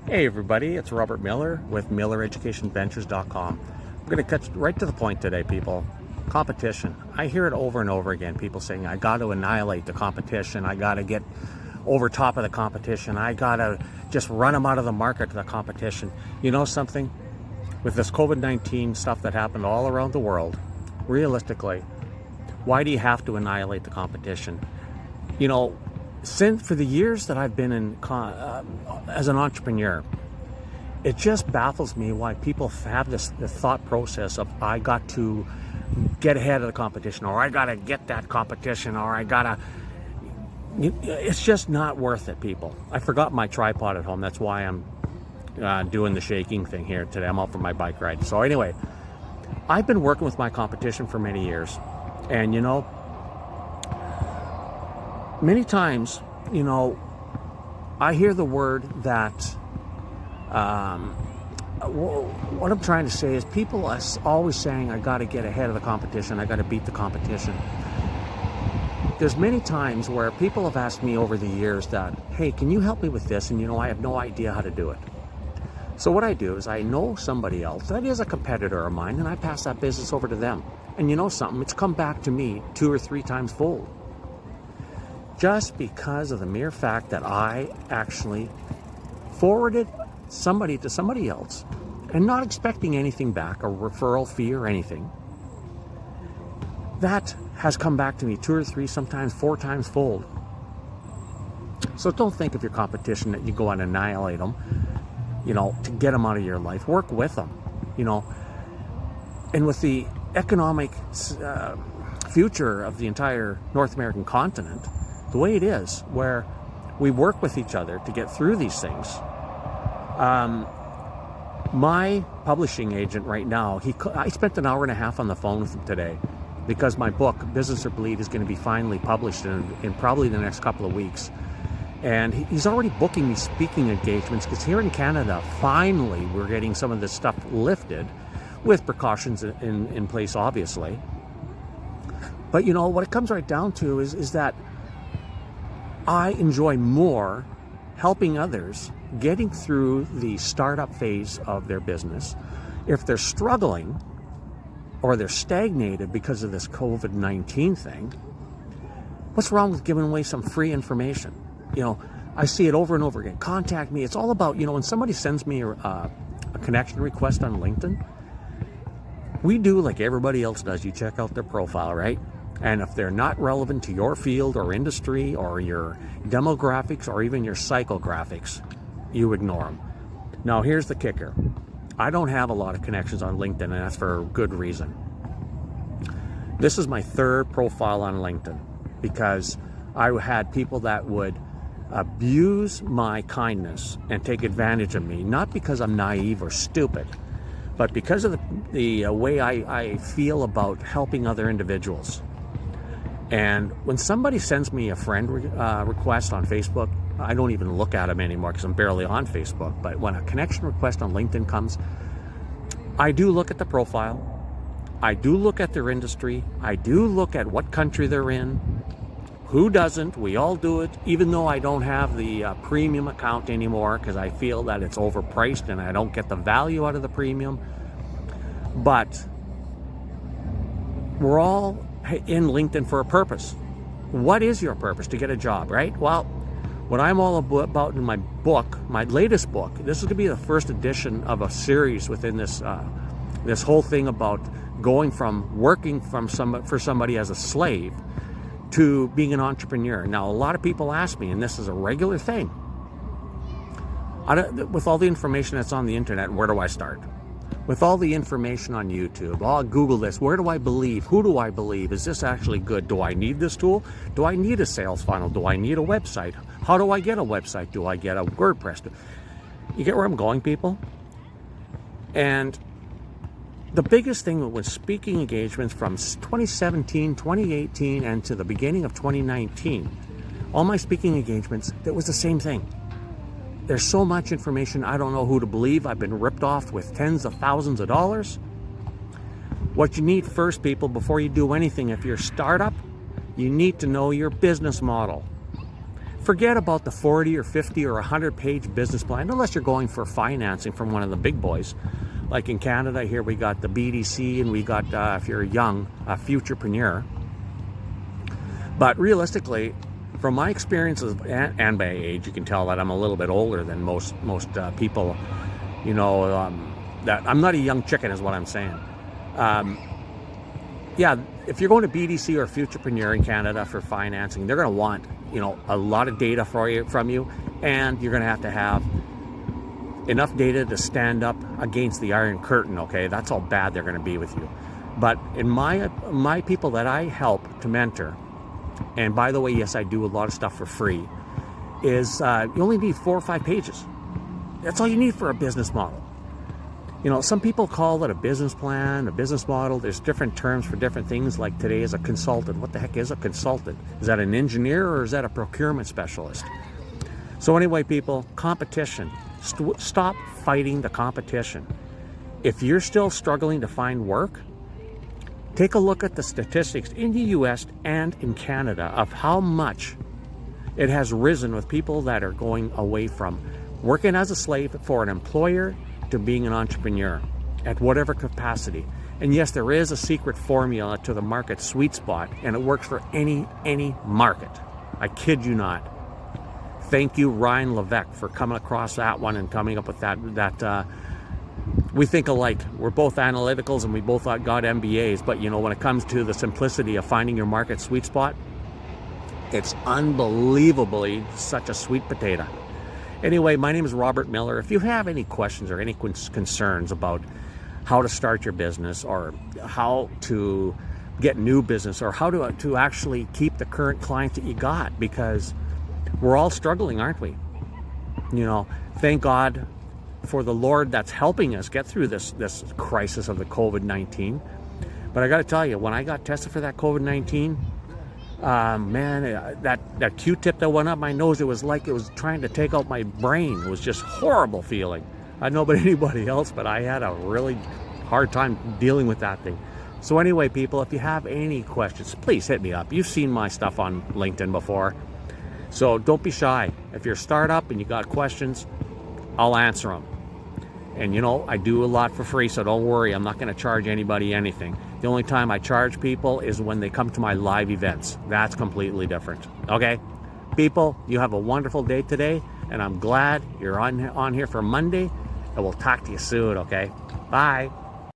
Hey everybody, it's Robert Miller with MillerEducationVentures.com. I'm going to cut right to the point today, people. Competition. I hear it over and over again. People saying, I got to annihilate the competition. I got to get over top of the competition. I got to just run them out of the market to the competition. You know something? With this COVID-19 stuff that happened all around the world, realistically, why do you have to annihilate the competition? You know, for the years that I've been in as an entrepreneur, it just baffles me why people have this thought process of I got to get ahead of the competition, or I got to get that competition, or I got to. It's just not worth it, people. I forgot my tripod at home. That's why I'm doing the shaking thing here today. I'm out for my bike ride. So anyway, I've been working with my competition for many years, and you know, many times, you know, I hear the word that, what I'm trying to say is people are always saying, I got to get ahead of the competition, I got to beat the competition. There's many times where people have asked me over the years that, hey, can you help me with this? And you know, I have no idea how to do it. So what I do is I know somebody else that is a competitor of mine, and I pass that business over to them. And you know something, it's come back to me 2 or 3 times fold. Just because of the mere fact that I actually forwarded somebody to somebody else and not expecting anything back, a referral fee or anything, that has come back to me 2 or 3, sometimes 4 times fold. So don't think of your competition that you go and annihilate them, you know, to get them out of your life. Work with them, you know. And with the economic future of the entire North American continent, the way it is, where we work with each other to get through these things. My publishing agent right now, I spent an hour and a half on the phone with him today because my book, Business or Bleed, is going to be finally published in probably the next couple of weeks. And he's already booking me speaking engagements because here in Canada, finally, we're getting some of this stuff lifted with precautions in place, obviously. But, you know, what it comes right down to is that I enjoy more helping others getting through the startup phase of their business. If they're struggling or they're stagnated because of this COVID-19 thing, what's wrong with giving away some free information? You know, I see it over and over again. Contact me. It's all about, you know, when somebody sends me a connection request on LinkedIn, we do like everybody else does. You check out their profile, right? And if they're not relevant to your field or industry or your demographics or even your psychographics, you ignore them. Now, here's the kicker. I don't have a lot of connections on LinkedIn, and that's for good reason. This is my 3rd profile on LinkedIn because I had people that would abuse my kindness and take advantage of me, not because I'm naive or stupid, but because of the way I feel about helping other individuals. And when somebody sends me a friend request on Facebook, I don't even look at them anymore because I'm barely on Facebook. But when a connection request on LinkedIn comes, I do look at the profile. I do look at their industry. I do look at what country they're in. Who doesn't? We all do it, even though I don't have the premium account anymore because I feel that it's overpriced and I don't get the value out of the premium. But we're all in LinkedIn for a purpose. What is your purpose? To get a job, right? Well, what I'm all about in my book, my latest book, this is going to be the first edition of a series within this this whole thing about going from working for somebody as a slave to being an entrepreneur. Now, a lot of people ask me, and this is a regular thing, with all the information that's on the internet, where do I start? With all the information on YouTube, I'll Google this. Where do I believe? Who do I believe? Is this actually good? Do I need this tool? Do I need a sales funnel? Do I need a website? How do I get a website? Do I get a WordPress? You get where I'm going, people? And the biggest thing was speaking engagements from 2017, 2018, and to the beginning of 2019. All my speaking engagements, that was the same thing. There's so much information, I don't know who to believe. I've been ripped off with tens of thousands of dollars. What you need first, people, before you do anything, if you're a startup, you need to know your business model. Forget about the 40 or 50 or 100-page business plan, unless you're going for financing from one of the big boys. Like in Canada, here we got the BDC, and we got, if you're young, a futurepreneur. But realistically, from my experiences and my age, you can tell that I'm a little bit older than most people. You know, that I'm not a young chicken, is what I'm saying. Yeah, if you're going to BDC or futurepreneur in Canada for financing, they're going to want, you know, a lot of data from you, and you're going to have enough data to stand up against the Iron Curtain. Okay, that's how bad they're going to be with you. But in my people that I help to mentor, and by the way, yes, I do a lot of stuff for free, is you only need 4 or 5 pages. That's all you need for a business model. You know, some people call it a business plan, a business model. There's different terms for different things. Like today is a consultant. What the heck is a consultant? Is that an engineer or is that a procurement specialist? So anyway, people, competition. Stop fighting the competition. If you're still struggling to find work, take a look at the statistics in the US and in Canada of how much it has risen with people that are going away from working as a slave for an employer to being an entrepreneur at whatever capacity. And yes, there is a secret formula to the market sweet spot, and it works for any market. I kid you not. Thank you, Ryan Levesque, for coming across that one and coming up with that we think alike. We're both analyticals and we both got MBAs, but you know, when it comes to the simplicity of finding your market sweet spot, it's unbelievably such a sweet potato. Anyway, my name is Robert Miller. If you have any questions or any concerns about how to start your business, or how to get new business, or how to actually keep the current clients that you got, because we're all struggling, aren't we? You know, thank God for the Lord that's helping us get through this crisis of the COVID-19. But I got to tell you, when I got tested for that COVID-19, man, that Q-tip that went up my nose, it was like it was trying to take out my brain. It was just horrible feeling. I don't know about anybody else, but I had a really hard time dealing with that thing. So anyway, people, if you have any questions, please hit me up. You've seen my stuff on LinkedIn before. So don't be shy. If you're a startup and you got questions, I'll answer them. And you know, I do a lot for free, so don't worry. I'm not going to charge anybody anything. The only time I charge people is when they come to my live events. That's completely different. Okay? People, you have a wonderful day today, and I'm glad you're on here for Monday, and we'll talk to you soon, okay? Bye.